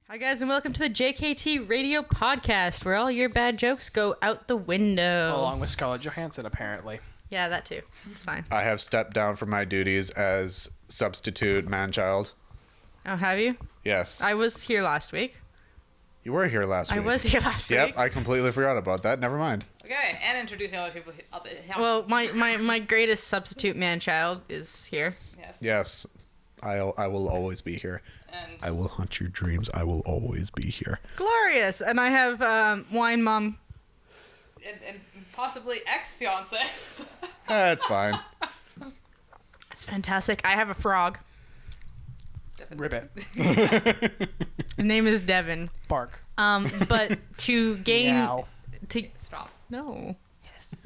Hi guys, and welcome to the JKT Radio Podcast, where all your bad jokes go out the window. Along with Scarlett Johansson, apparently. Yeah, that too. It's fine. I have stepped down from my duties as substitute man-child. Oh, have you? Yes. I was here last week. You were here last week. I was here last week. Yep, I completely forgot about that. Never mind. Okay, and introducing other people. Well, my greatest substitute man-child is here. Yes. Yes, I will always be here. And I will hunt your dreams. I will always be here. Glorious. And I have Wine Mom. and possibly ex-fiance. That's fine. It's fantastic. I have a frog. Ribbit. His name is Devin. Bark. But to gain... Meow. Stop. No. Yes.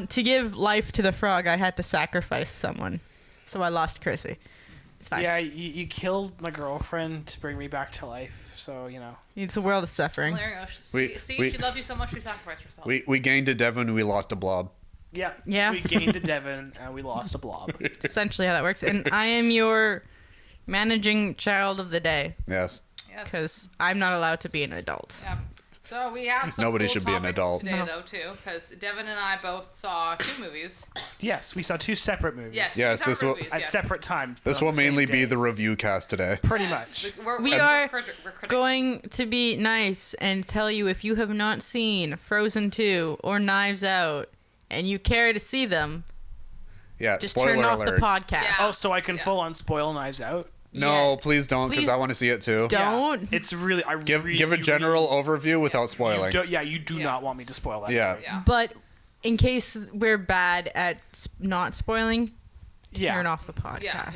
To give life to the frog, I had to sacrifice someone. So I lost Chrissy. It's fine. Yeah, you killed my girlfriend to bring me back to life, so, you know. It's a world of suffering. There you go. We- She loved you so much, she sacrificed herself. We gained a Devon, we lost a blob. Yeah. Yeah. We gained a Devon, and we lost a blob. It's essentially how that works. And I am your managing child of the day Yes. Yes. because I'm not allowed to be an adult. Yeah. So we have some Nobody cool should be an topics adult. today, No. though, too, because Devin and I both saw 2 movies. Yes, we saw 2 separate movies. Yes. Yes, two this separate will- movies, At yes. separate times. but This on will the same mainly be day. the review cast today. Pretty Yes. much. We are we're critics. Going to be nice and tell you if you have not seen Frozen 2 or Knives Out and you care to see them, Yeah, just spoiler turn off alert. the podcast. Yeah. Oh, so I can Yeah. full on spoil Knives Out? No, Yeah. please don't, because Please I want to see it too. Don't. Yeah. It's really... Give a general overview without You spoiling. you do Yeah. not want me to spoil that. Yeah. Yeah. But in case we're bad at not spoiling, Yeah. turn off the podcast. Yeah.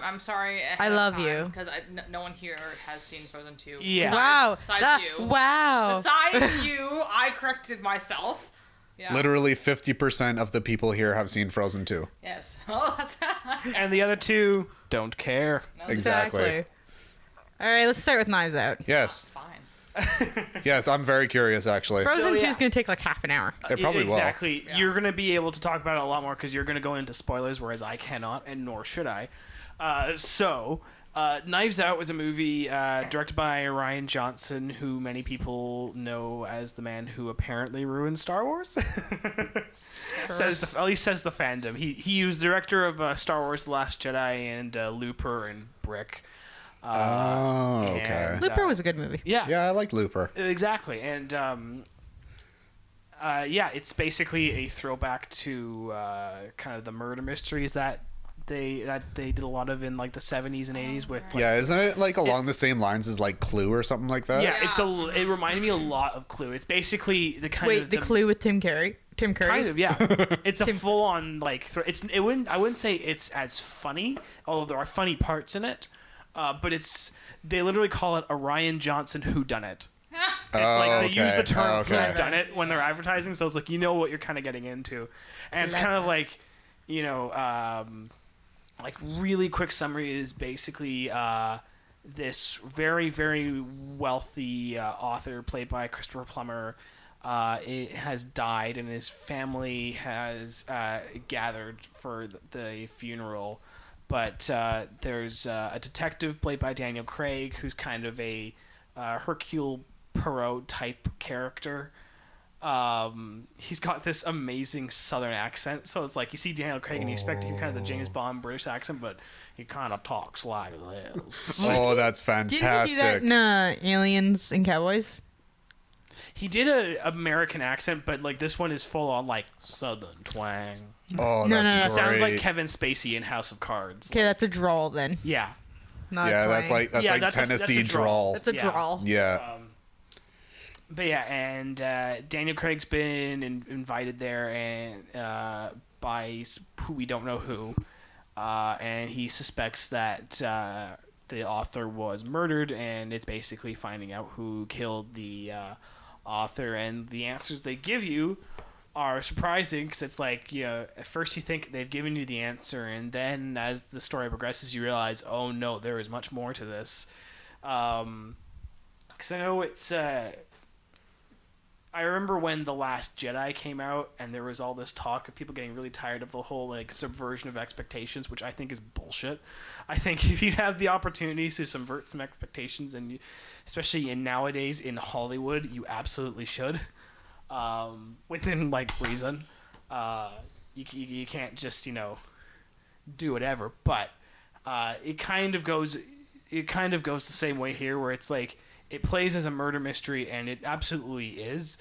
I'm sorry. I love you. Because no one here has seen Frozen 2. Yeah. Wow. Besides you. Wow. Besides you, I corrected myself. Yeah. Literally 50% of the people here have seen Frozen 2. Yes. Oh, that's And the other 2 don't care. Exactly. All right, let's start with Knives Out. Yes. fine. Yes, I'm very curious, actually. Frozen 2 yeah. is going to take like half an hour. It probably will. Exactly. Yeah. You're going to be able to talk about it a lot more because you're going to go into spoilers, whereas I cannot, and nor should I. Knives Out was a movie directed by Rian Johnson, who many people know as the man who apparently ruined Star Wars. At least says the fandom. He was director of Star Wars: The Last Jedi and Looper and Brick. Oh, okay. and, Looper was a good movie. Yeah. Yeah, I like Looper. Exactly, and it's basically a throwback to kind of the murder mysteries that they did a lot of in like the 70s and 80s with. Like, Yeah, isn't it like along It's- the same lines as like Clue or something like that? yeah, it reminded me a lot of Clue. It's basically the kind Wait, of the Clue with Tim Curry? Kind of, yeah. It's a Tim- full on like I wouldn't say it's as funny, although there are funny parts in it. But they literally call it a Rian Johnson whodunit. It's like they use the term whodunit when they're advertising, so it's like you know what you're kind of getting into, and it's kind of like, you know, like really quick summary is basically this very very wealthy author played by Christopher Plummer. It has died, and his family has gathered for the funeral. But there's a detective played by Daniel Craig, who's kind of a Hercule Poirot type character. He's got this amazing Southern accent, so it's like you see Daniel Craig and you expect to hear kind of the James Bond British accent, but he kind of talks like this. Oh, that's Didn't he fantastic. do that in Aliens and Cowboys? He did an American accent, but like this one is full on like Southern twang. Oh, No, that's no, no. great. Sounds like Kevin Spacey in House of Cards. Okay, that's a drawl then. Yeah. Not Yeah, a that's twang. like Yeah, that's a Tennessee drawl. drawl. That's a Yeah. drawl. Yeah. But yeah, and Daniel Craig's been invited there and by who we don't know who, and he suspects that the author was murdered, and it's basically finding out who killed the author, and the answers they give you are surprising because it's like, you know, at first you think they've given you the answer, and then as the story progresses you realize, oh no, there is much more to this. Because I know it's I remember when The Last Jedi came out, and there was all this talk of people getting really tired of the whole like subversion of expectations, which I think is bullshit. I think if you have the opportunities to subvert some expectations, and especially in nowadays in Hollywood, you absolutely should, within like reason. You can't just do whatever. But it kind of goes the same way here, where it's like. It plays as a murder mystery, and it absolutely is,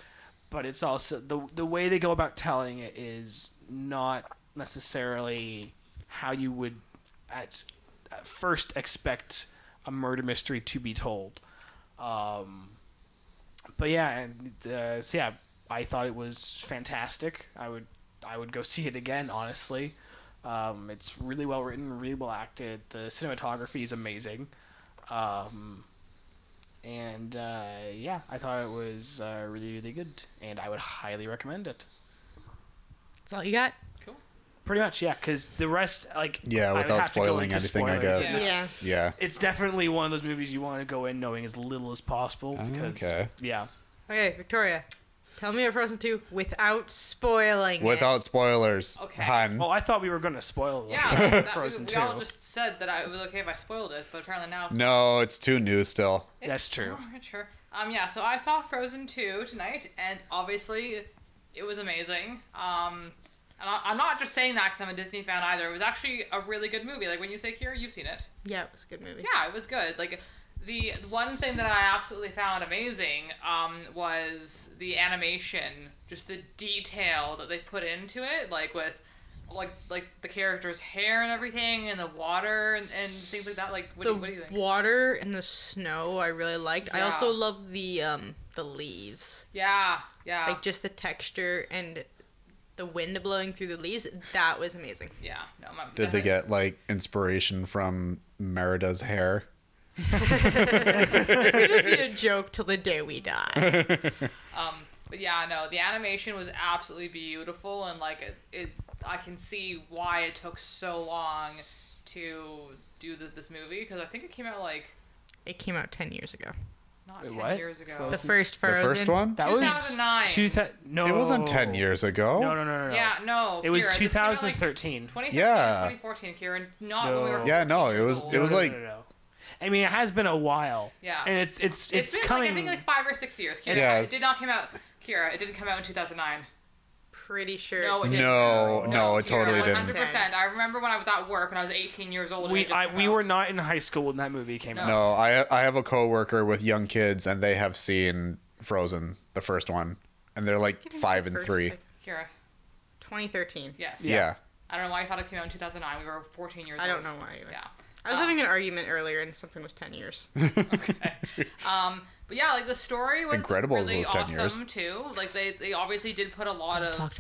but it's also the way they go about telling it is not necessarily how you would at first expect a murder mystery to be told. But yeah, so yeah, I thought it was fantastic. I would go see it again, honestly. It's really well written, really well acted. The cinematography is amazing. And yeah, I thought it was really, really good, and I would highly recommend it. That's all you got? Cool. Pretty much, yeah, because the rest, like... Yeah, I would without have to go spoiling into anything, I spoilers, guess. Yeah. Yeah. It's definitely one of those movies you want to go in knowing as little as possible, because... Okay. Yeah. Okay, Victoria. Tell me about Frozen 2 without spoiling it. Without spoilers, Okay. hun. Well, I thought we were going to spoil Yeah, Frozen we 2. all just said that it was okay if I spoiled it, but apparently now. No, it's too new still. That's true. Oh, sure. Yeah. So I saw Frozen 2 tonight, and obviously, it was amazing. And I'm not just saying that because I'm a Disney fan either. It was actually a really good movie. Like when you say Kira, you've seen it. Yeah, it was a good movie. Yeah, it was good. Like the one thing that I absolutely found amazing was the animation, just the detail that they put into it, like with like the character's hair and everything, and the water and things like that. Like what do you think? Water and the snow I really liked. I Yeah. also love the leaves. Yeah. Like just the texture and the wind blowing through the leaves. That was amazing. Yeah. No. Did they get like inspiration from Merida's hair? It's gonna be a joke till the day we die. But yeah, no, the animation was absolutely beautiful, and like it I can see why it took so long to do this movie, because I think it came out like It came out 10 years ago. not Wait, 10 what? years ago. The Frozen? first The Frozen. first one? That was 2009. No. It wasn't 10 years ago. No. Yeah, no. It was Kira, this came out, like, 2013. 2013, Yeah. 2014, Kieran. Not when we were. Yeah, no, 14 it was- years it old. was like- No. I mean, it has been a while. Yeah. And it's been coming. like, I think like 5 or 6 years. Kira, Yeah. it did not come out. Kira, it didn't come out in 2009. Pretty sure. No, it didn't. No, it totally didn't. 100%. I remember when I was at work when I was 18 years old. And it just came we out. were not in high school when that movie came No. out. No, I have a coworker with young kids, and they have seen Frozen, the first one, and they're like Give me 5 the and first, 3. like, 2013. Yes. Yeah. I don't know why you thought it came out in 2009. We were 14 years I old. don't know why either. Yeah. I was having an argument earlier and something was 10 years. But yeah, like the story was Incredibles really was 10 awesome years. too. Like they obviously did put a lot of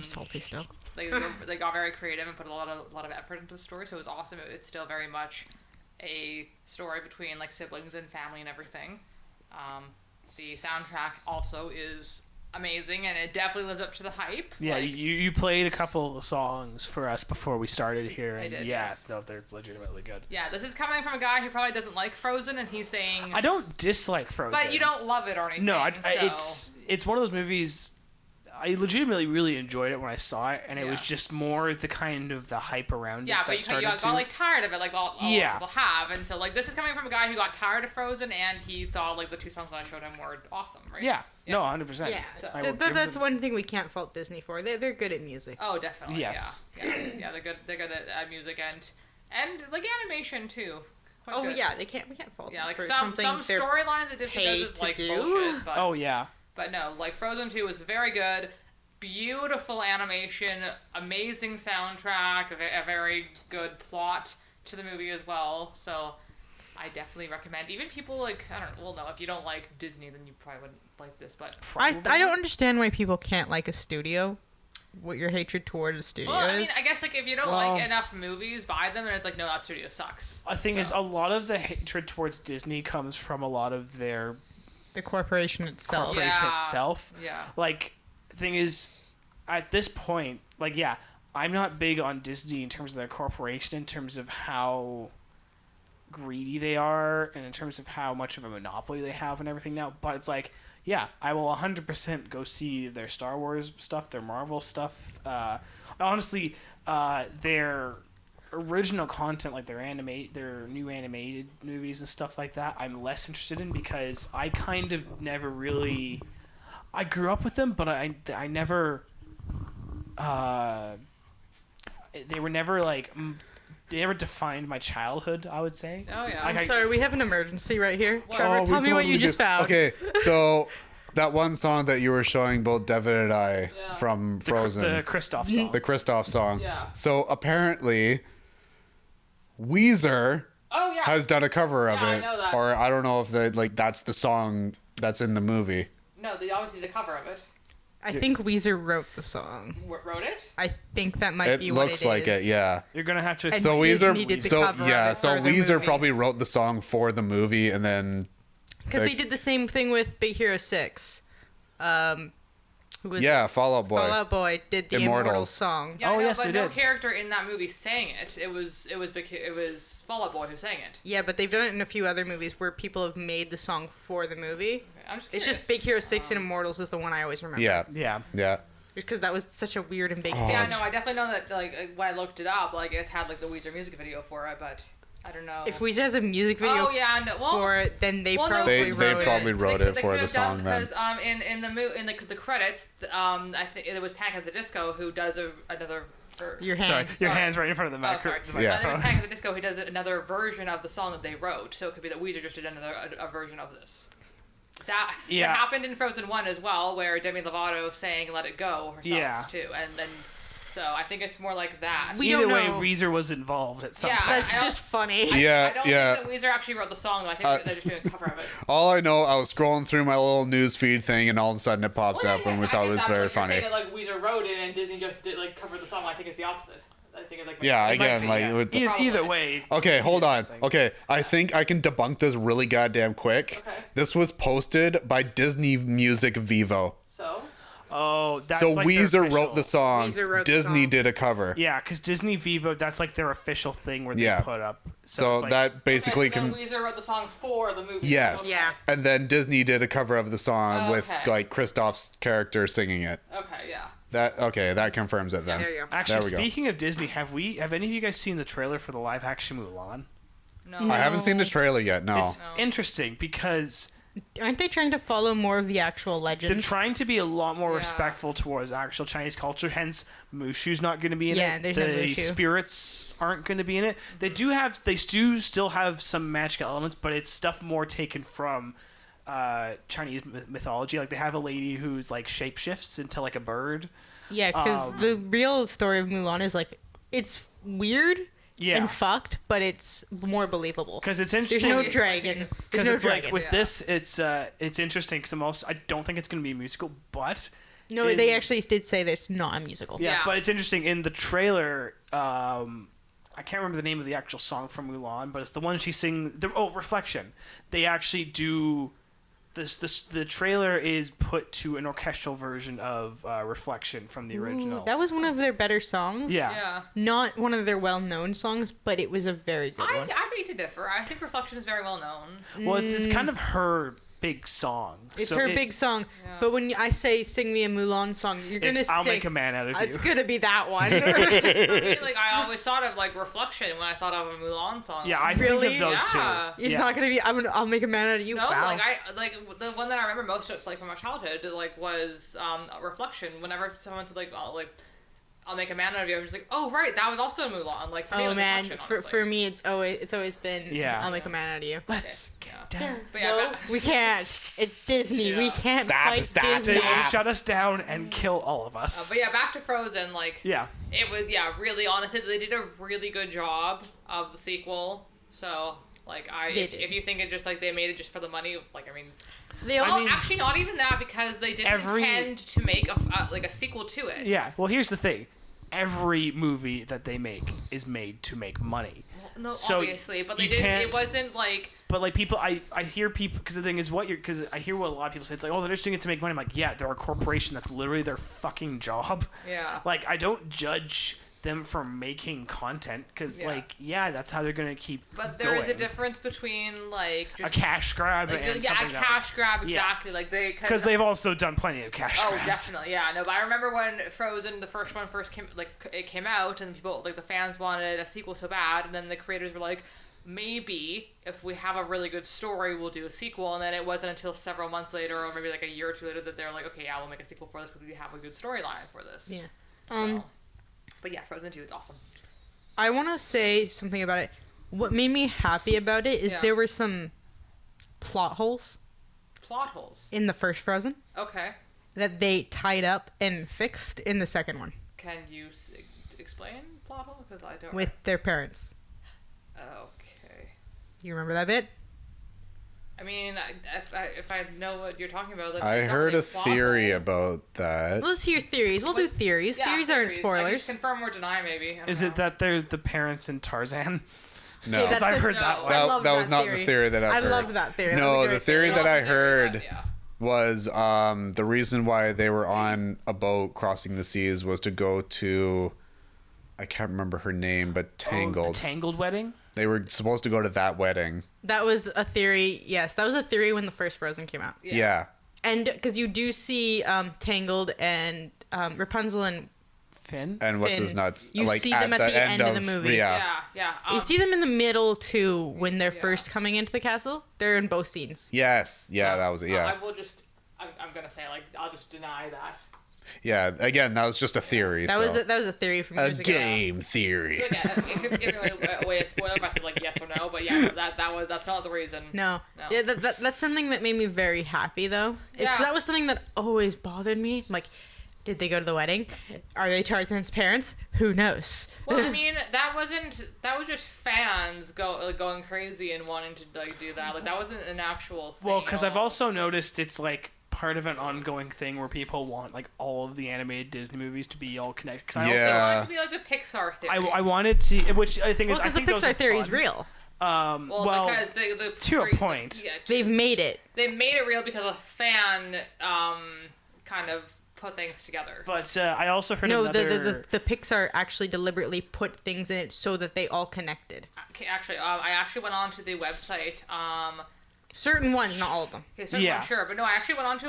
salty still. they got very creative and put a lot of effort into the story, so it was awesome. It's still very much a story between like siblings and family and everything. The soundtrack also is amazing, and it definitely lives up to the hype. Yeah, Like, you played a couple of songs for us before we started here, I and did, yeah, yes. no, they're legitimately good. yeah, this is coming from a guy who probably doesn't like Frozen, and he's saying, I don't dislike Frozen, but you don't love it or anything. No, so. it's one of those movies. I legitimately really enjoyed it when I saw it, and it was Yeah. just more the kind of the hype around Yeah, it that but you started got to. like tired of it, like all Yeah. people have, and so like this is coming from a guy who got tired of Frozen, and he thought like the 2 songs that I showed him were awesome, right? Yeah, no, 100%. Yeah, So- that's one thing we can't fault Disney for. They're good at music. Oh, definitely. Yes. Yeah. They're good. They're good at music and like animation too. Quite Oh good. yeah, we can't fault Yeah, them like for some something they're storylines that Disney paid does is to like do. bullshit, but Oh yeah, but no, like Frozen 2 was very good. Beautiful animation, amazing soundtrack, a very good plot to the movie as well. So I definitely recommend. Even people like, I don't know, well, no, if you don't like Disney, then you probably wouldn't like this. But I don't understand why people can't like a studio. What your hatred toward a studio well, I mean, is. I guess like if you don't Well- like enough movies, buy them, and it's like, no, that studio sucks. the thing is, So- a lot of the hatred towards Disney comes from a lot of their The corporation itself. corporation Yeah. itself. Yeah. Like, the thing is, at this point, like, yeah, I'm not big on Disney in terms of their corporation, in terms of how greedy they are and in terms of how much of a monopoly they have and everything now. But it's like, yeah, I will 100% go see their Star Wars stuff, their Marvel stuff. Honestly, their original content, like their new animated movies and stuff like that, I'm less interested in because I kind of never really. I grew up with them, but I never. They were never like. They never defined my childhood, I would say. Oh yeah. I'm sorry, we have an emergency right here. Trevor, Oh, tell we me what you totally just did. found. Okay, so that one song that you were showing both Devin and I from Frozen, The Kristoff song. the Kristoff song. Yeah. So apparently, Weezer Oh yeah. has done a cover of Yeah, I it, know that. or I don't know if that's the song that's in the movie. No, they obviously did a cover of it. I think Weezer wrote the song. Wrote it? I think that might It be what it looks is. like it, yeah. You're gonna have to. And So Disney did the so cover of yeah, it so for the Weezer movie. probably wrote the song for the movie, and then Because they did the same thing with Big Hero 6. Who was Fall Out Boy. Fall Out Boy did the Immortals. Immortals song. Yeah, Oh, I know, yes, but they no did. character in that movie sang it. It was Fall Out Boy who sang it. Yeah, but they've done it in a few other movies where people have made the song for the movie. I'm just It's curious. just Big Hero 6 and Immortals is the one I always remember. Yeah, Yeah. yeah. Because that was such a weird and big Oh, thing. Yeah, no, I definitely know that. Like when I looked it up, like it had like the Weezer music video for it, but I don't know. If Weezer has a music video oh yeah, no, well, for it, then they well, no, probably They wrote probably it. wrote it for the song then. Because in the credits, I think it was Panic at the Disco who does another. Your Sorry, hand. your Sorry. hand's right in front of the Oh, mic. sorry. the Yeah. There was microphone. Panic at the Disco who does another version of the song that they wrote, so it could be that Weezer just did a version of this. That happened in Frozen 1 as well, where Demi Lovato sang "Let It Go" herself Yeah. too, and then so I think it's more like that. We Either don't way, know. Weezer was involved at some Yeah. point. That's I don't- just funny. Yeah, I don't yeah. think that Weezer actually wrote the song, though. I think they're just doing a cover of it. All I know, I was scrolling through my little news feed thing, and all of a sudden it popped Well, up, yeah, and we I thought it get was that, but, very like, you're funny. saying that, like Weezer wrote it and Disney just did like covered the song. I think it's the opposite. I think it's like Yeah, It might again, be, like yeah. it would- Either way. Okay, hold on. something. Okay, I think I can debunk this really goddamn quick. Okay. This was posted by Disney Music Vivo. So Oh, that's So like their Weezer official- wrote the song. Weezer wrote the Disney song. did a cover. Yeah, because Disney Vivo, that's like their official thing where they Yeah. put up. So it's like, that basically okay, so then can. Weezer wrote the song for the movie. Yes. Okay. Yeah. And then Disney did a cover of the song with Okay. like Kristoff's character singing it. Okay. Yeah. That confirms it then. There you go. There Actually, we go. speaking of Disney, have any of you guys seen the trailer for the live action Mulan? No. I haven't seen the trailer yet. No. It's interesting because Aren't they trying to follow more of the actual they're legend? trying to be a lot more Yeah. respectful towards actual Chinese culture. Hence, Mushu's not going to be in Yeah, it. there's the no Mushu. spirits aren't going to be in it. They do still have some magical elements, but it's stuff more taken from Chinese mythology. Like they have a lady who's like shapeshifts into like a bird. Yeah, because the real story of Mulan is like, it's weird Yeah. and fucked, but it's more believable. Because it's There's interesting. no Obviously. dragon. There's Because no it's dragon. like with this, it's interesting because I don't think it's going to be a musical, but No, they actually did say that it's not a musical. yeah, Yeah. but it's interesting in the trailer. I can't remember the name of the actual song from Mulan, but it's the one she sings. Reflection. They actually do. The trailer is put to an orchestral version of Reflection from the original. Ooh, that was one of their better songs. Yeah. Yeah. Not one of their well-known songs, but it was a very good one. I beg to differ. I think Reflection is very well known. Well, it's kind of her big song. It's So her big song, Yeah. but when I say "Sing Me a Mulan song," you're gonna I'll sing. make a man out of you. It's gonna be that one. For me, like I always thought of like Reflection when I thought of a Mulan song. Yeah, I Really? think of those Yeah. two. It's Yeah. not gonna be. I'll make a man out of you. No, wow. like the one that I remember most of, like from my childhood, like was Reflection. Whenever someone said like I'll make a man out of you, I was just like, oh right, that was also in Mulan. Like for me, it Oh was man, Reflection, for honestly. me, it's always been. Yeah. I'll make a man out of you. Let's Yeah. get down. But yeah, No, but- we can't. It's Disney. We Yeah. can't Stop, fight stop, Disney. They stop. will shut us down and kill all of us. but yeah, back to Frozen. Like Yeah. it was really honestly they did a really good job of the sequel. So like They did. if you think it just like they made it just for the money, like I mean. They Well, also actually, not even that because they didn't intend to make a sequel to it. Yeah. Well, here's the thing. Every movie that they make is made to make money. No, So obviously, but they you didn't. can't- It wasn't like But like people, I hear people because the thing is because I hear what a lot of people say. It's like, oh, they're just doing it to make money. I'm like, yeah, they're a corporation. That's literally their fucking job. yeah. Like I don't judge them from making content because Yeah. that's how they're gonna keep But there going. is a difference between like A just cash grab like, and yeah, a something cash else. grab exactly. Like Because they've also done plenty of cash Oh, grabs. definitely, yeah. No, but I remember when Frozen, the first one, first came, like it came out, and people, like the fans wanted a sequel so bad, and then the creators were like, maybe if we have a really good story, we'll do a sequel. And then it wasn't until several months later, or maybe like a year or two later, that they're like, okay, yeah, we'll make a sequel for this because we have a good storyline for this. Yeah. So, but yeah, Frozen 2, it's awesome. I want to say something about it. What made me happy about it is there were some plot holes Plot holes. in the first Frozen Okay. that they tied up and fixed in the second one Can you explain plot hole? Because I don't. with their parents. Okay. You remember that bit? I mean, if I know what you're talking about, I it's heard not a really plot theory hole. about that. Let's hear theories. We'll do theories. Yeah, Theories aren't I can spoilers. confirm or deny, maybe. I don't Is know. it that they're the parents in Tarzan? No, Okay, that's I've the- heard that no, one. I that, loved that was that not theory. the theory that I heard. loved that theory. That was a No, great the theory that I heard Yeah. was the reason why they were on a boat crossing the seas was to go to, I can't remember her name, but Oh, Tangled. the Tangled wedding? They were supposed to go to that wedding. That was a theory. Yes, that was a theory when the first Frozen came out. Yeah. And because you do see Tangled and Rapunzel and Finn? And what's Finn. his nuts? You see them at the end of the movie. Yeah. Yeah. you see them in the middle too when they're first coming into the castle. They're in both scenes. Yes. Yeah, that was it. Yeah. I will just. I'm gonna say I'll just deny that. Yeah. Again, that was just a theory. That so. was a theory from a years ago. game theory. Like, it could give away a spoiler if I said like yes or no, but yeah, that's not the reason. No. No. Yeah, that's something that made me very happy though. Is 'cause Yeah. that was something that always bothered me. I'm like, did they go to the wedding? Are they Tarzan's parents? Who knows? Well, I mean, that was just fans going crazy and wanting to like do that. Like that wasn't an actual thing. Well, because I've almost. also noticed it's like part of an ongoing thing where people want like all of the animated Disney movies to be all connected. Because I Yeah. So it wanted to be like the Pixar theory. I wanted to, which I think Well, is I because the think those Pixar are theory is fun. real. well, because the to a point. Yeah, They've made it. they made it real because a fan kind of put things together. But I also heard No, another. the Pixar actually deliberately put things in it so that they all connected. Okay, actually, I actually went on to the website. Certain ones, not all of them. Okay, certain Yeah. ones, sure, but no, I actually went on to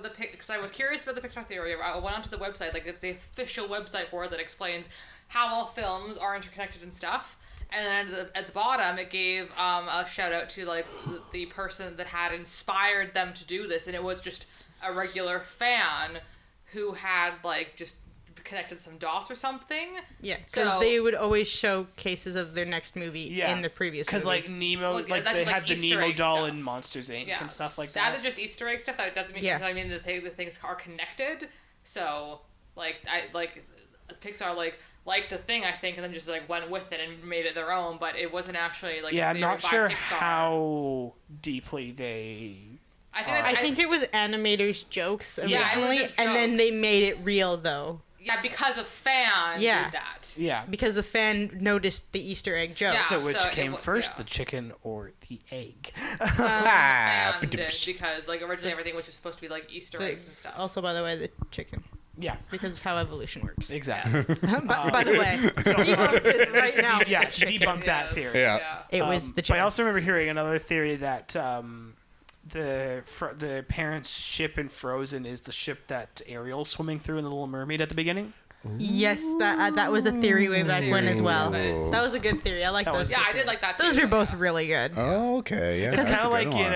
the because I was curious about the Pixar theory. I went onto the website, like it's the official website for it that explains how all films are interconnected and stuff. And then at the bottom, it gave a shout out to like the person that had inspired them to do this, and it was just a regular fan who had like just connected some dots or something. Yeah, because So- they would always show cases of their next movie in the previous movie. Because like Nemo, Well, like that's they like had the Easter Nemo egg doll stuff. in Monsters Inc. Yeah. and stuff like That that. is just Easter egg stuff. That doesn't mean Yeah. I mean the things are connected. So like Pixar liked the thing I think and then just like went with it and made it their own. But it wasn't actually like Yeah, a I'm theory not by sure Pixar. how deeply they. I think it was animators' jokes Yeah, it was originally, just and then jokes. they made it real though. yeah, because a fan Yeah. did that. Yeah. Because a fan noticed the Easter egg joke. Yeah. So which so it came wa- first, yeah. the chicken or the egg? Ah, And did, because like originally everything was just supposed to be like Easter eggs and stuff. Also, by the way, the chicken. Yeah, Because of how evolution works. exactly. By the way, debunk this right now. Yeah, debunk that Yes, theory. Yeah. It was the But chicken. I also remember hearing another theory that the parents' ship in Frozen is the ship that Ariel's swimming through in the Little Mermaid at the beginning. Yes, that was a theory way back when as well. Theory. That was a good theory. I like That those. was Yeah, good I did like that too. Those were both Yeah. really good. Oh, okay. Yeah. It's that's kind a of good like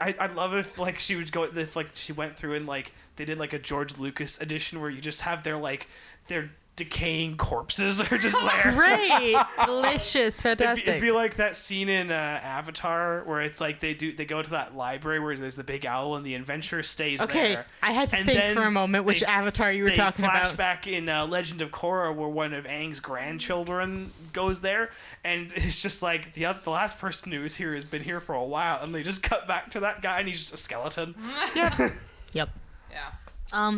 one. in I'd love if like she would go if like she went through and like they did like a George Lucas edition where you just have their decaying corpses are just there. Great, delicious, fantastic. It'd be like that scene in Avatar where it's like they go to that library where there's the big owl and the adventurer stays Okay, there. I had to And think then for a moment which they- Avatar you were they talking flash about. back in Legend of Korra where one of Aang's grandchildren goes there, and it's just like the last person who was here has been here for a while, and they just cut back to that guy and he's just a skeleton. Yep. Yeah.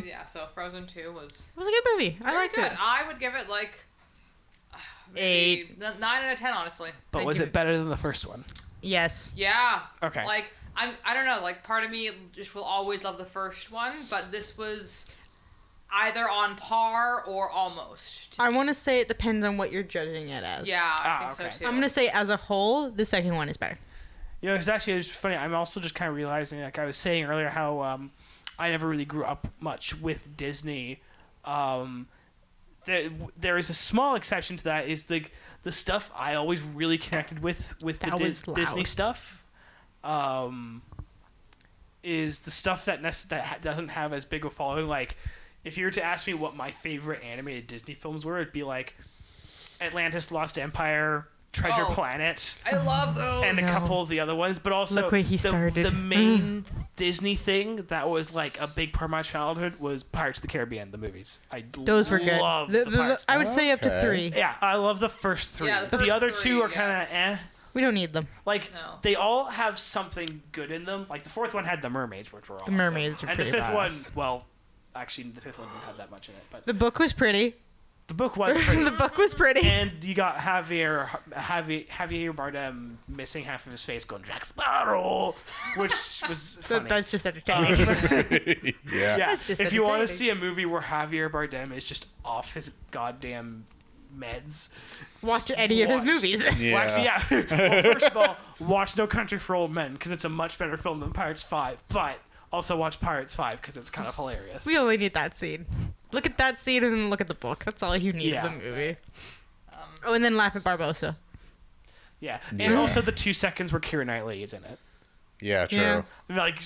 Yeah, So Frozen 2 was it was a good movie. I very liked good. it. I would give it like maybe 9 out of 10, honestly. But was it better than the first one? Yes. Yeah. Okay. Like I don't know. Like part of me just will always love the first one, but this was either on par or almost. I want to say it depends on what you're judging it as. Yeah, I think okay. so too. I'm gonna say as a whole, the second one is better. You know, it's actually funny. I'm also just kind of realizing, like I was saying earlier, how I never really grew up much with Disney. There is a small exception to that. Is the stuff I always really connected with That was the Disney loud. stuff. Is the stuff that doesn't have as big a following. Like, if you were to ask me what my favorite animated Disney films were, it'd be like Atlantis: Lost Empire, Treasure Planet. I love those. And a couple of the other ones, but also Look where he started. the main Disney thing that was like a big part of my childhood was Pirates of the Caribbean, the movies. Those were good. Love the Pirates. I would say up to Okay. 3. Yeah, I love the first 3. Yeah, the the first other 3, 2 are kind of yes. We don't need them. Like, No. they all have something good in them. Like, the 4th one had the mermaids, which were awesome. The mermaids are And the pretty 5th one, badass. well, actually, the 5th one didn't have that much in it. But The book was pretty. the book was pretty. The book was pretty. And you got Javier Bardem missing half of his face going, Jack Sparrow, which was funny. That's just entertaining. Yeah. Yeah, That's just if you want to entertaining. see a movie where Javier Bardem is just off his goddamn meds, Watch any of his watch. movies. Yeah. Well, actually, yeah. Well, first of all, watch No Country for Old Men because it's a much better film than Pirates 5. But also watch Pirates 5 because it's kind of hilarious. We only need that scene. Look at that scene and then look at the book. That's all you need Yeah. in the movie. Oh, and then laugh at Barbosa. Yeah, and Yeah. also the 2 seconds where Keira Knightley is in it. Yeah, true. Yeah. Like,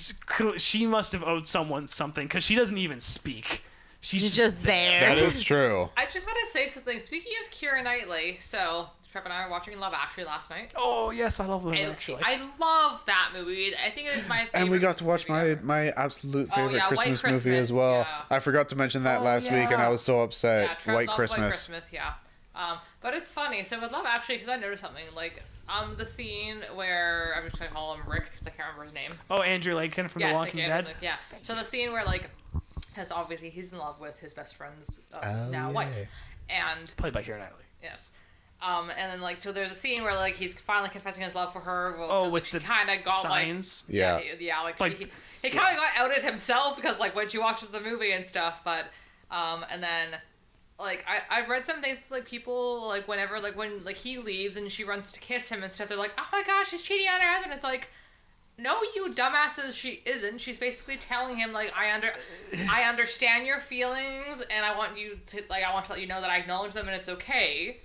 she must have owed someone something because she doesn't even speak. She's just there. That is true. I just want to say something. Speaking of Keira Knightley, so Trev and I were watching Love Actually last night. Oh yes, I love them And actually. I love that movie. I think it is my favorite. And we got to watch movie my ever. absolute Oh, favorite yeah, White Christmas movie Christmas, as well. yeah. I forgot to mention that Oh, last week, and yeah. I was so upset. Yeah, Trev White loves Christmas. White Christmas, yeah. But it's funny. So with Love Actually, because I noticed something like the scene where I'm just gonna call him Rick because I can't remember his name. Oh, Andrew Lincoln from The Yes, Walking thank you, Dead. Like, yeah. So the scene where like, that's obviously he's in love with his best friend's Oh, now yeah. wife, and Played by Keira Knightley. yes. And then like so there's a scene where like he's finally confessing his love for her. Well, Oh, 'cause, with like, she the kind of got signs. Yeah. like Like- he kind of got outed himself because like when she watches the movie and stuff, but and then like I've read some things like people like whenever like when like he leaves and she runs to kiss him and stuff, they're like, oh my gosh, she's cheating on her husband. It's like, no, you dumbasses, she isn't. She's basically telling him like I understand your feelings and I want to let you know that I acknowledge them and it's okay.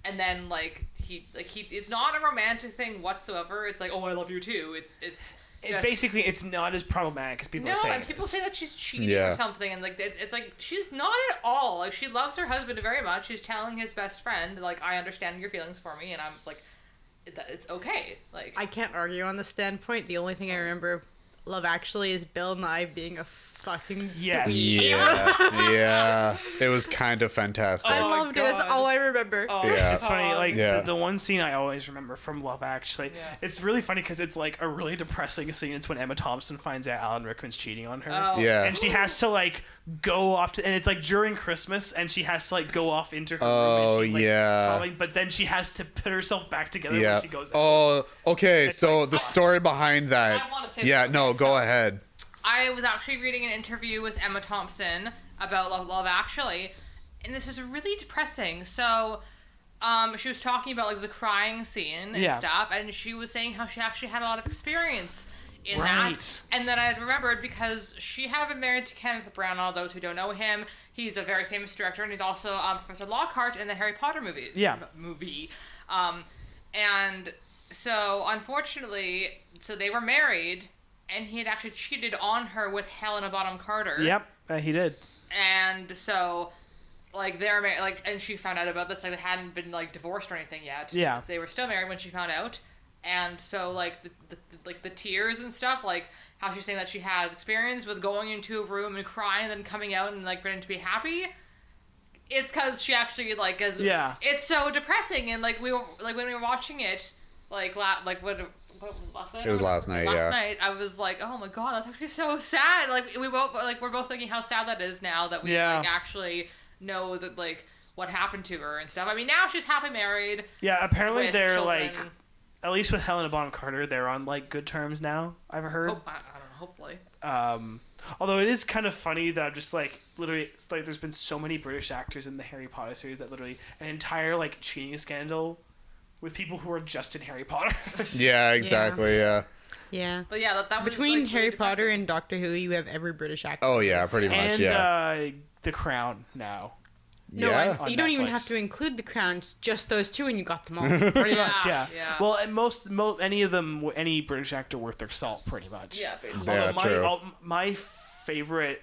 And then like he it's not a romantic thing whatsoever. It's like, oh, I love you too. It's just- Basically, it's not as problematic as people no, are saying. and people it is. say that she's cheating Yeah. or something, and like it's like she's not at all. Like she loves her husband very much. She's telling his best friend like, I understand your feelings for me, and I'm like, it's okay. Like I can't argue on the standpoint. The only thing I remember of Love Actually is Bill Nye being a fucking Yes. Yeah, yeah. It was kind of fantastic. I Oh my loved it. That's God. all I remember. Oh, Yeah. it's funny. Like Yeah. the one scene I always remember from Love Actually. Yeah. It's really funny because it's like a really depressing scene. It's when Emma Thompson finds out Alan Rickman's cheating on her. Oh. Yeah. And she has to like go off to, and it's like during Christmas, and she has to like go off into her room. Oh, And she's, like, yeah. sobbing, but then she has to put herself back together Yeah. when she goes. Oh, okay. So like- the story behind that. I wanna say Yeah. something. No, go So- ahead. I was actually reading an interview with Emma Thompson about Love Actually, and this is really depressing. So, she was talking about like the crying scene and Yeah. stuff, and she was saying how she actually had a lot of experience in Right. that. And then I had remembered because she had been married to Kenneth Branagh. All those who don't know him, he's a very famous director, and he's also Professor Lockhart in the Harry Potter movie. Yeah. Movie. And so unfortunately, so they were married. And he had actually cheated on her with Helena Bonham Carter. Yep, he did. And so, like, they're married, like, and she found out about this, like, they hadn't been, like, divorced or anything yet. Yeah. They were still married when she found out. And so, like, the tears and stuff, like, how she's saying that she has experience with going into a room and crying and then coming out and, like, pretending to be happy. It's because she actually, like, is... Yeah. It's so depressing. And, like, we were, like, when we were watching it, like, last night? It was last night, Last yeah. night, I was like, oh my god, that's actually so sad. Like, we're both thinking how sad that is now that we, Yeah. like, actually know that, like, what happened to her and stuff. I mean, now she's happily married. Yeah, apparently with they're children. like, at least with Helena Bonham Carter, they're on like good terms now. I've heard. Oh, I don't know. hopefully. Although it is kind of funny that I'm just like literally, it's like there's been so many British actors in the Harry Potter series that literally an entire like cheating scandal with people who are just in Harry Potter. Yeah, exactly. Yeah. Yeah. But yeah, that was Between like, Harry really Potter depressing. and Doctor Who, you have every British actor. Oh yeah, pretty much. And Yeah. The Crown now. No, Yeah. On you don't even Netflix. have to include the crowns, just those two, and you got them all. Pretty Yeah, much, yeah. yeah. Well, and most any of them, any British actor worth their salt, pretty much. Yeah, basically. Yeah, true. My favorite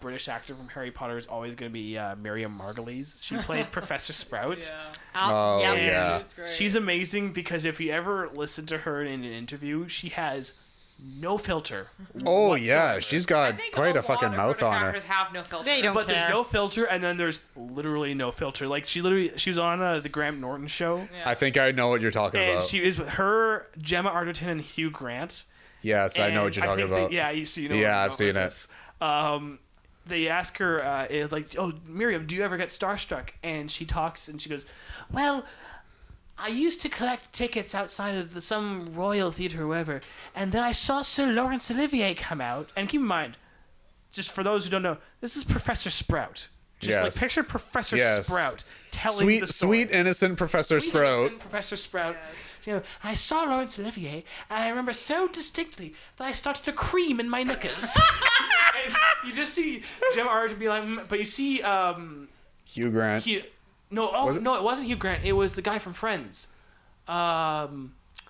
British actor from Harry Potter is always going to be Miriam Margolyes. She played Professor Sprout. Yeah. Oh, yeah. yeah. She's great. She's amazing because if you ever listen to her in an interview, she has no filter. Oh yeah, whatsoever. she's I got think quite a a fucking lot of mouth British on her. actors have no filter. They don't But there's care. no filter, and then there's literally no filter. Like she was on the Graham Norton show, I think I know what you're talking and about. she is with her, Gemma Arterton, and Hugh Grant. Yes, I know what you're And I talking think about. yeah, you see, you know. Yeah, what I've seen about this. They ask her, like, "Oh, Miriam, do you ever get starstruck?" And she talks, and she goes, "Well, I used to collect tickets outside of some Royal Theatre or whatever, and then I saw Sir Laurence Olivier come out." And keep in mind, just for those who don't know, this is Professor Sprout. Just like Yes. picture Professor Yes. Sprout telling the story. Sweet innocent Professor Sweet Sprout. innocent Professor Sprout. You know, I saw Laurence Olivier, and I remember so distinctly that I started to cream in my knickers. And you just see Gemma Arterton be like, but you see, Hugh Grant. no, it wasn't Hugh Grant. It was the guy from Friends.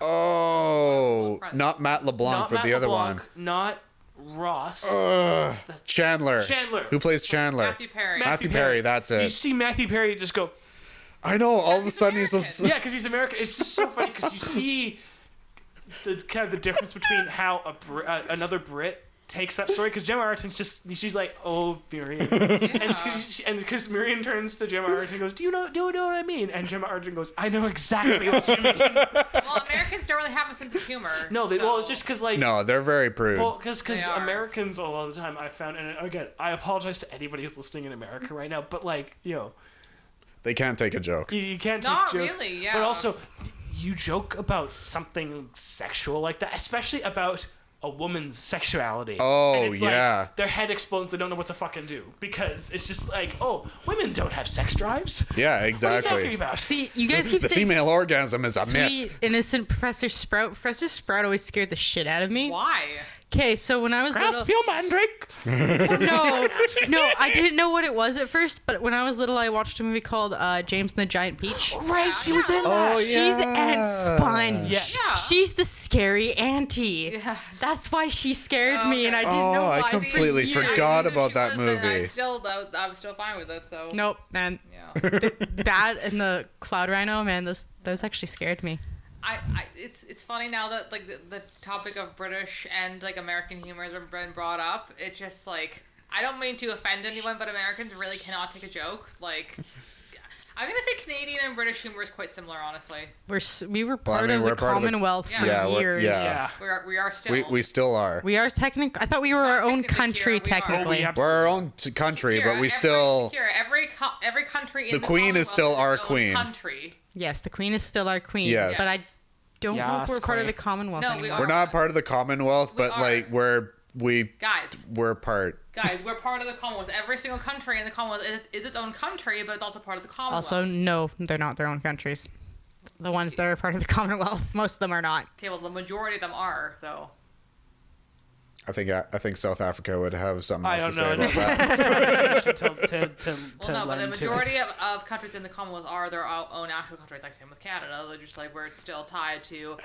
Oh, not Matt LeBlanc, Not but Matt the other LeBlanc, one. not Ross. Chandler. Chandler. Who plays Chandler? Matthew Perry. Matthew Perry, that's You it. see Matthew Perry just go, I know, all of a sudden he's just... yeah, because he's American. It's just so funny because you see the kind of the difference between how another Brit takes that story. Because Gemma Arterton's she's like, "Oh, Miriam," and because Miriam turns to Gemma Arterton and goes, "Do you know what I mean?" And Gemma Arterton goes, "I know exactly what you mean." Well, Americans don't really have a sense of humor. No, well, it's just because like. No, they're very prude. Well, because They are. Americans a lot of the time I found, and again, I apologize to anybody who's listening in America right now, but like, They can't take a joke. you can't take Not a joke. really, yeah. But also, you joke about something sexual like that, especially about a woman's sexuality. Oh, And it's yeah. Like, their head explodes. They don't know what to fucking do because it's just like, oh, women don't have sex drives. Yeah, What are you exactly. talking about? See, you guys keep The saying female orgasm is a sweet, myth. innocent Professor Sprout. Professor Sprout always scared the shit out of me. Why? Okay, so when I was little, Grasp your mandrake. no, I didn't know what it was at first, but when I was little, I watched a movie called James and the Giant Peach. Right, she was in that. Oh, yeah. She's Aunt Sponge. Yes. Yeah. She's the scary auntie. Yes. That's why she scared me, and I didn't Oh, know I why. completely for years. forgot I knew about she that was, and movie. I'm still fine with it. So. Nope, man. Yeah. That and the Cloud Rhino, man, those actually scared me. It's funny now that like the topic of British and like American humor has been brought up. It just like I don't mean to offend anyone, but Americans really cannot take a joke. Like I'm gonna say Canadian and British humor is quite similar, honestly. We were part of we're the part of the- Commonwealth for Yeah, years. yeah. Yeah. We are still. We still are. We are technically. I thought we were our own technically country, here, we are. technically. Oh, we have- We're our own country, Here, but we still... every country in The the Queen is Commonwealth still our its own queen. Country. Yes, the Queen is still our queen. Yes. But I don't know if Yes, we're part of queen. the Commonwealth No, we anymore. are. We're not part of the Commonwealth, We but are. like Guys, we're part. we're part of the Commonwealth. Every single country in the Commonwealth is its own country, but it's also part of the Commonwealth. Also, no, they're not their own countries. The ones that are part of the Commonwealth, most of them are not. Okay, well, the majority of them are, though. I think South Africa would have something I else don't to know. say about that. to Well, no, but the lend to it. majority of countries in the Commonwealth are their own actual countries, like same with Canada. They're just like we're still tied to,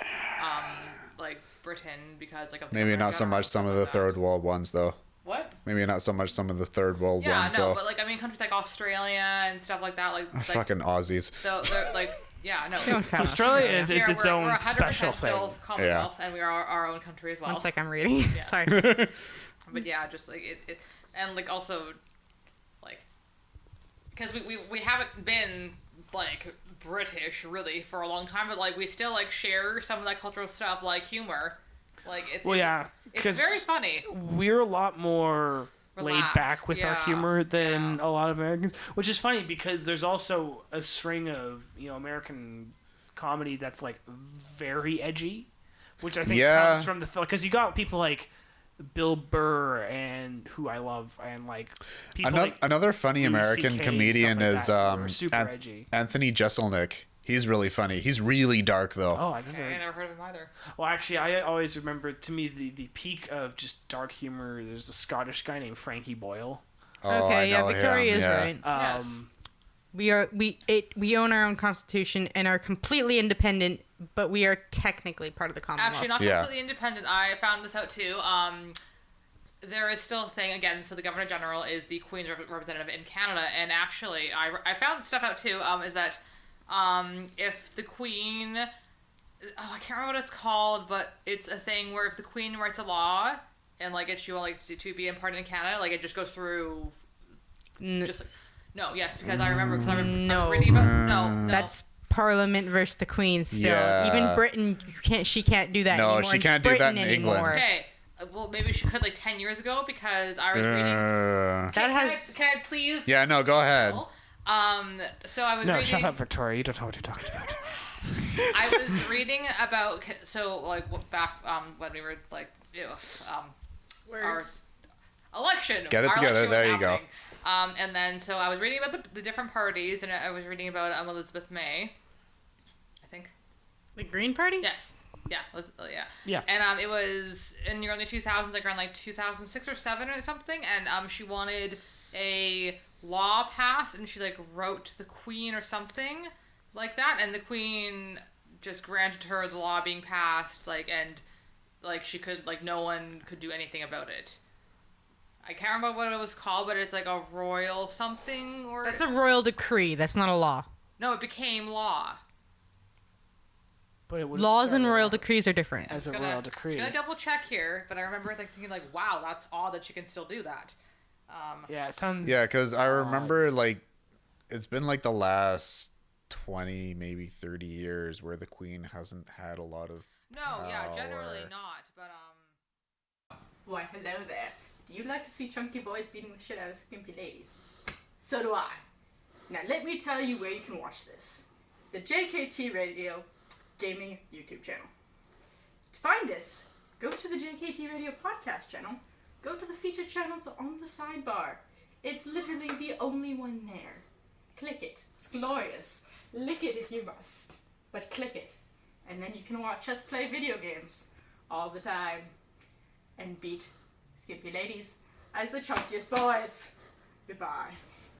like Britain because like of the Maybe Governor not so General much and some stuff of the like that. third world ones, though. What? Maybe not so much some of the third world Yeah, ones. no, So but like I mean countries like Australia and stuff like that, like fucking Aussies. they're like yeah, no. Don't count Australia Australia. is Here, its we're own 100% special still thing. Commonwealth, and we are our own country as well. One sec, I'm reading. Yeah. Sorry. But yeah, just like it and like also like because we haven't been like British really for a long time, but like we still like share some of that cultural stuff like humor. Like Well, yeah, it's 'cause very funny. we're a lot more laid Relaxed, back with our yeah, humor than yeah. a lot of Americans, which is funny because there's also a string of American comedy that's like very edgy, which I think Yeah. comes from the because you got people like Bill Burr and who I love and like people Another funny Louis American CK and comedian stuff like is that, who are super edgy. Anthony Jeselnik. He's really funny. He's really dark though. Oh, I never heard of him either. Well, actually, I always remember, to me, the peak of just dark humor. There's a Scottish guy named Frankie Boyle. Oh, Okay, I yeah, know Victoria him, is yeah. right. Yes. We own our own constitution and are completely independent, but we are technically part of the Commonwealth. Actually, not Yeah. completely independent. I found this out too. There is still a thing again. So the Governor General is the Queen's representative in Canada, and actually, I found stuff out too. Is that if the Queen, I can't remember what it's called, but it's a thing where if the Queen writes a law and like gets you like to be imparted in Canada, like it just goes through. Just like, no, yes, because I remember. I was reading about no. That's Parliament versus the Queen still. Yeah. Even Britain, she can't do that No, anymore. she can't do that in anymore. England. Okay. Well, maybe she could like 10 years ago because I was reading. Can I please? Yeah, no, go ahead. So I was No, reading. shut up, Victoria. You don't know what you're talking about. I was reading about back when we were like our election. Get it our together. election was There you go. happening. And then so I was reading about the different parties, and I was reading about Elizabeth May. I think. The Green Party? Yes. Yeah. Yeah. Yeah. And it was in the early 2000s, like around like 2006 or 7 or something, and she wanted a law passed, and she like wrote to the Queen or something like that, and the Queen just granted her the law being passed, like, and like she could, like, no one could do anything about it. I can't remember what it was called, but it's like a royal something, or That's a royal decree. That's not a law. no, it became law. But it would Laws and royal decrees are different. as a Gonna- royal decree. I'm gonna double check here, but I remember like thinking like, wow, that's odd that she can still do that. Yeah, it sounds. Yeah, because I remember like it's been like the last 20, maybe 30 years where the Queen hasn't had a lot of. No, yeah, generally Power. not, but Why, hello there. Do you like to see chunky boys beating the shit out of skimpy ladies? So do I. Now let me tell you where you can watch this. The JKT Radio Gaming YouTube channel. To find this, go to the JKT Radio Podcast channel, go to the featured channels on the sidebar. It's literally the only one there. Click it. It's glorious. Lick it if you must. But click it. And then you can watch us play video games all the time. And beat skimpy ladies as the chunkiest boys. Goodbye.